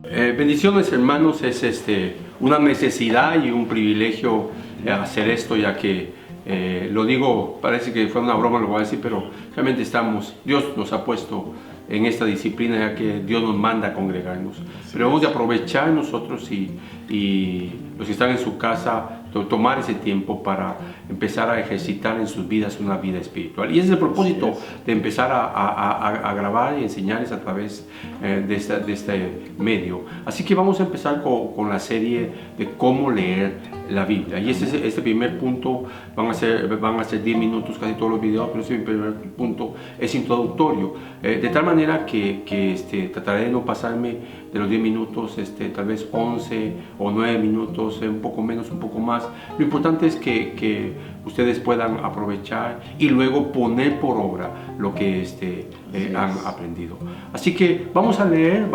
Bendiciones, hermanos. Es una necesidad y un privilegio hacer esto, ya que lo digo, parece que fue una broma, lo voy a decir, pero realmente Dios nos ha puesto en esta disciplina, ya que Dios nos manda a congregarnos. Pero hemos de aprovechar nosotros y los que están en su casa, tomar ese tiempo para empezar a ejercitar en sus vidas una vida espiritual. Y ese es el propósito de empezar a grabar y enseñarles a través de este medio. Así que vamos a empezar con la serie de cómo leer la Biblia. Y este primer punto van a ser 10 minutos casi todos los videos, pero ese primer punto es introductorio. De tal manera que trataré de no pasarme de los 10 minutos, tal vez 11 o 9 minutos, un poco menos, un poco más. Lo importante es que ustedes puedan aprovechar y luego poner por obra lo que han aprendido. Así que vamos a leer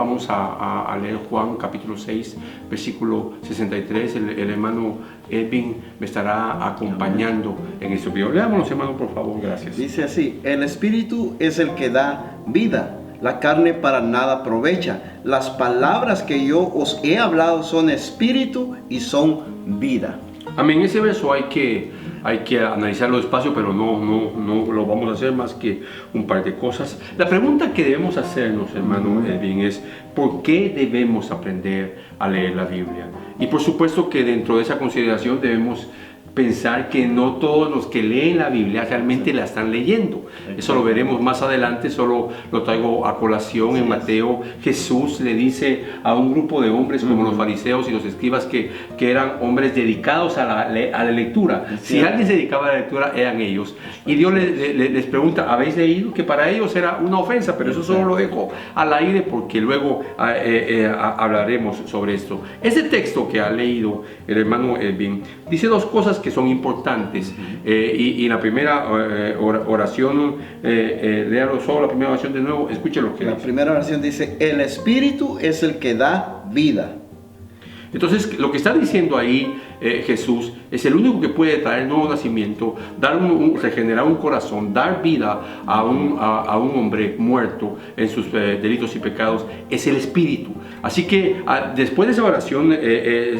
Juan capítulo 6, versículo 63. El hermano Edwin me estará acompañando en este video. Leámoslo, hermano, por favor, gracias. Dice así: el Espíritu es el que da vida, la carne para nada aprovecha. Las palabras que yo os he hablado son espíritu y son vida. Amén. Ese verso hay que analizarlo despacio, pero no lo vamos a hacer más que un par de cosas. La pregunta que debemos hacernos, hermano Edwin, es ¿por qué debemos aprender a leer la Biblia? Y por supuesto que dentro de esa consideración debemos pensar que no todos los que leen la Biblia realmente la están leyendo. Eso lo veremos más adelante, solo lo traigo a colación. En Mateo, Jesús le dice a un grupo de hombres como los fariseos y los escribas que eran hombres dedicados a la lectura. Si alguien se dedicaba a la lectura, eran ellos. Y Dios les pregunta, ¿habéis leído? Que para ellos era una ofensa, pero eso solo lo dejo al aire porque luego hablaremos sobre esto. Este texto que ha leído el hermano Edwin dice dos cosas que son importantes, y la primera oración, léalo solo, la primera oración de nuevo, escuche lo que dice. La primera oración dice: el Espíritu es el que da vida. Entonces, lo que está diciendo ahí Jesús es el único que puede traer nuevo nacimiento, regenerar un corazón, dar vida a un hombre muerto en sus delitos y pecados, es el Espíritu. Así que después de esa oración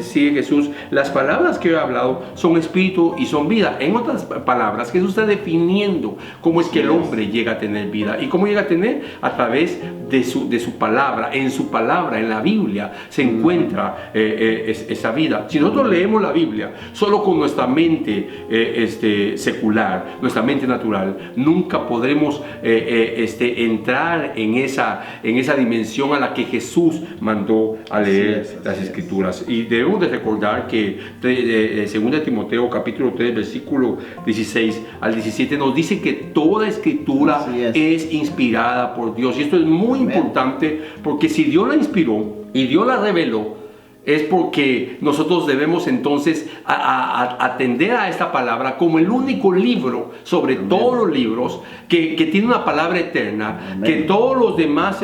sigue Jesús: las palabras que he hablado son espíritu y son vida. En otras palabras, Jesús está definiendo cómo es que el hombre llega a tener vida. ¿Y cómo llega a tener? A través de su palabra. En su palabra, en la Biblia, se encuentra esa vida. Si nosotros leemos la Biblia solo con nuestra mente secular, nuestra mente natural, nunca podremos entrar en esa dimensión a la que Jesús mandó a leer las Escrituras. Y debemos de recordar que 2 Timoteo capítulo 3 versículo 16 al 17 nos dice que toda Escritura es inspirada por Dios. Y esto es muy importante, porque si Dios la inspiró y Dios la reveló, es porque nosotros debemos entonces atender a esta palabra como el único libro sobre todos los libros que tiene una palabra eterna. Que todos los demás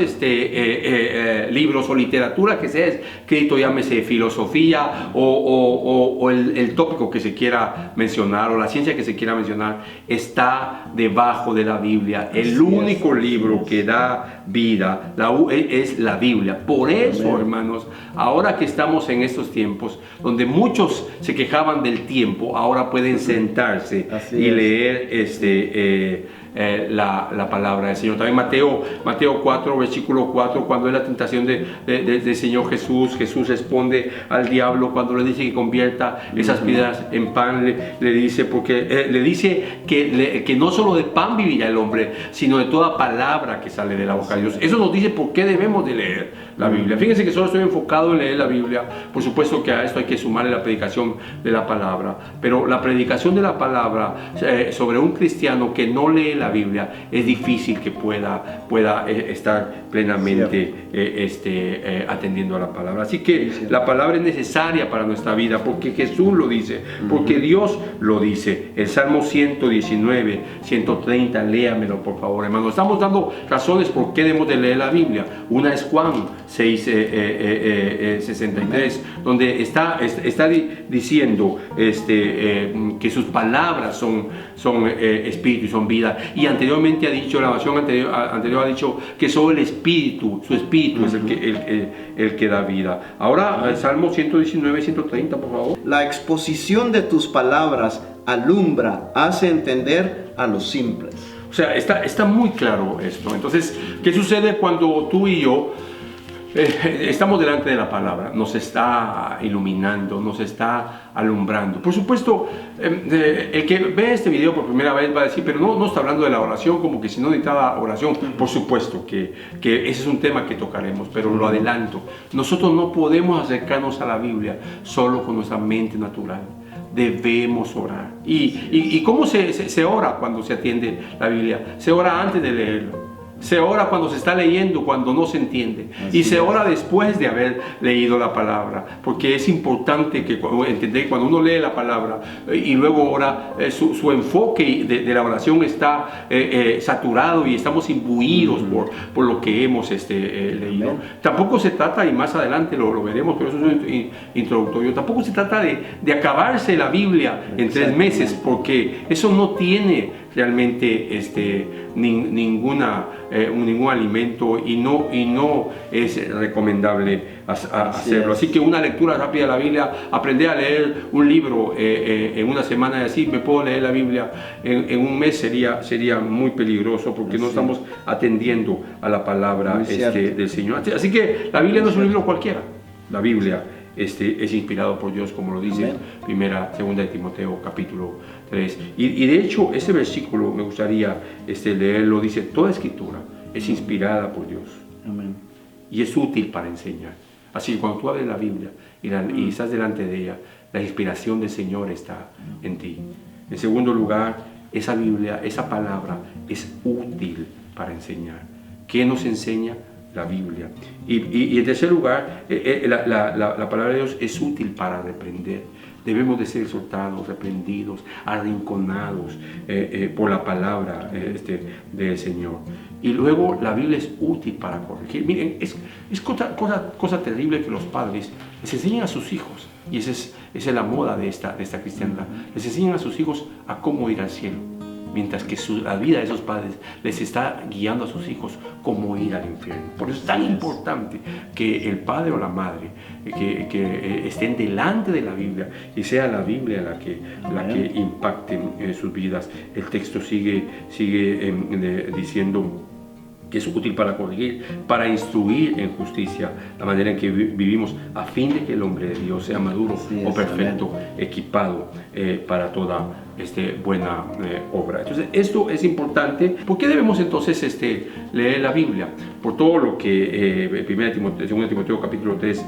libros o literatura que sea escrito, llámese filosofía o el tópico que se quiera mencionar o la ciencia que se quiera mencionar, está debajo de la Biblia. El único libro que da vida es la Biblia. Por eso, hermanos, ahora que estamos en estos tiempos donde muchos se quejaban del tiempo, ahora pueden sentarse y leer la palabra del Señor. También Mateo 4 versículo 4, cuando es la tentación del Señor Jesús responde al diablo cuando le dice que convierta esas piedras en pan. Le dice que no solo de pan vivirá el hombre, sino de toda palabra que sale de la boca de Dios. Eso nos dice por qué debemos de leer la Biblia. Fíjense que solo estoy enfocado en leer la Biblia. Por supuesto que a esto hay que sumarle la predicación de la palabra, pero la predicación de la palabra sobre un cristiano que no lee la Biblia es difícil que pueda estar plenamente atendiendo a la palabra. Así que la palabra es necesaria para nuestra vida, porque Jesús lo dice, porque Dios lo dice. El Salmo 119, 130, léamelo por favor, hermano. Estamos dando razones por qué debemos de leer la Biblia. Una es Juan 6, 63, donde está diciendo que sus palabras son espíritu y son vida. y anteriormente ha dicho, la oración anterior ha dicho que solo el Espíritu, su Espíritu es el que da vida. Ahora, Salmo 119, 130, por favor. La exposición de tus palabras alumbra, hace entender a los simples. O sea, está muy claro esto. Entonces, ¿qué sucede cuando tú y yo estamos delante de la palabra? Nos está iluminando, nos está alumbrando. Por supuesto, el que ve este video por primera vez va a decir, pero no está hablando de la oración, como que si no necesitaba oración. Por supuesto que ese es un tema que tocaremos, pero lo adelanto. Nosotros no podemos acercarnos a la Biblia solo con nuestra mente natural. Debemos orar. ¿Y cómo se ora cuando se atiende la Biblia? Se ora antes de leerlo. Se ora cuando se está leyendo, cuando no se entiende. Y se ora después de haber leído la palabra. Porque es importante que entender cuando uno lee la palabra y luego ora, su enfoque de la oración está saturado y estamos imbuidos por lo que hemos leído. Tampoco se trata, y más adelante lo veremos, pero eso es un introductorio, tampoco se trata de acabarse la Biblia en 3 meses, porque eso no tiene realmente ningún alimento y no es recomendable hacerlo. Así que una lectura rápida de la Biblia, aprender a leer un libro en una semana y así me puedo leer la Biblia en un mes sería muy peligroso, porque no estamos atendiendo a la palabra del Señor. Así que la Biblia no es un libro cualquiera. La Biblia es inspirado por Dios, como lo dice segunda de Timoteo capítulo 3. Y de hecho, ese versículo me gustaría leerlo. Dice: toda escritura es inspirada por Dios. Amén. Y es útil para enseñar. Así que cuando tú abres la Biblia y estás delante de ella, la inspiración del Señor está en ti. En segundo lugar, esa Biblia, esa palabra es útil para enseñar. ¿Qué nos enseña? La Biblia. Y en tercer lugar, la palabra de Dios es útil para reprender. Debemos de ser exhortados, reprendidos, arrinconados por la palabra del Señor. Y luego la Biblia es útil para corregir. Miren, es cosa terrible que los padres les enseñen a sus hijos, y esa es la moda de esta cristiandad, les enseñan a sus hijos a cómo ir al cielo, mientras que la vida de esos padres les está guiando a sus hijos cómo ir al infierno. Por eso es tan importante que el padre o la madre que estén delante de la Biblia, y sea la Biblia la que impacte sus vidas. El texto sigue diciendo que es útil para corregir, para instruir en justicia, la manera en que vivimos, a fin de que el hombre de Dios sea maduro o perfecto, equipado para toda buena obra. Entonces, esto es importante. ¿Por qué debemos entonces leer la Biblia? Por todo lo que 2 Timoteo capítulo 3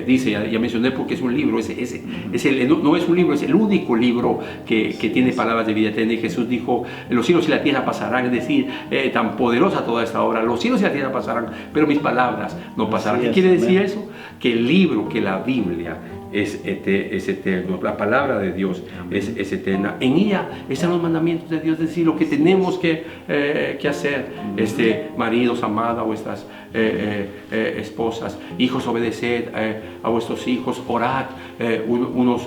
dice. Ya mencioné, porque es un libro, no es un libro, es el único libro que tiene palabras de vida eterna. Y Jesús dijo: los cielos y la tierra pasarán, es decir, tan poderosa toda esta obra, los cielos y la tierra pasarán, pero mis palabras no pasarán. ¿Qué quiere decir eso? Que el libro, que la Biblia es eterno, la palabra de Dios es eterna. En ella están los mandamientos de Dios, es decir, lo que tenemos que hacer. Maridos, amad a vuestras esposas, hijos, obedeced a vuestros hijos, orad unos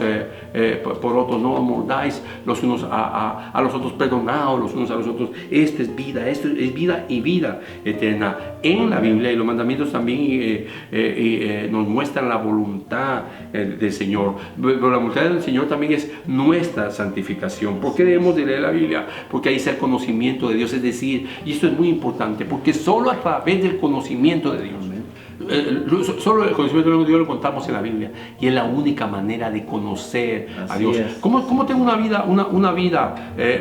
por otros, no mordáis los unos a los otros, perdonados los unos a los otros. Esto es vida y vida eterna en la Biblia. Y los mandamientos también nos muestran la voluntad del Señor, pero la voluntad del Señor también es nuestra santificación. ¿Por qué debemos de leer la Biblia? Porque ahí está el conocimiento de Dios, es decir, y esto es muy importante, porque solo a través del conocimiento de Dios, solo el conocimiento de Dios lo contamos en la Biblia, y es la única manera de conocer a Dios. ¿Cómo tengo una vida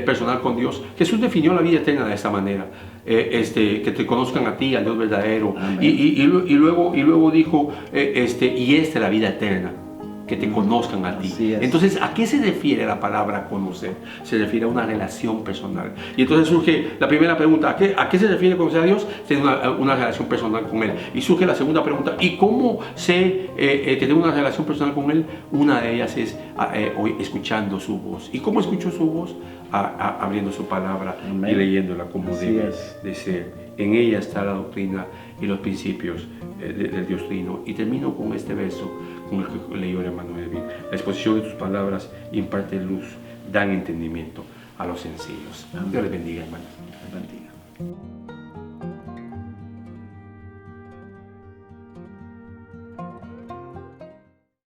personal con Dios? Jesús definió la vida eterna de esta manera. Que te conozcan a ti, al Dios verdadero. Y luego dijo, y esta es la vida eterna, que te conozcan a ti. Entonces, ¿a qué se refiere la palabra conocer? Se refiere a una relación personal. Y entonces surge la primera pregunta: ¿a qué se refiere conocer a Dios? Tener una relación personal con Él. Y surge la segunda pregunta: ¿y cómo sé que tengo una relación personal con Él? Una de ellas es hoy escuchando su voz. ¿Y cómo escucho su voz? Abriendo su palabra y leyéndola como debe de ser. En ella está la doctrina y los principios del Dios Trino. Y termino con este verso con el que leyó el hermano Edwin: la exposición de tus palabras imparte luz, dan entendimiento a los sencillos. Amén. Dios les bendiga, hermanos. Bendiga.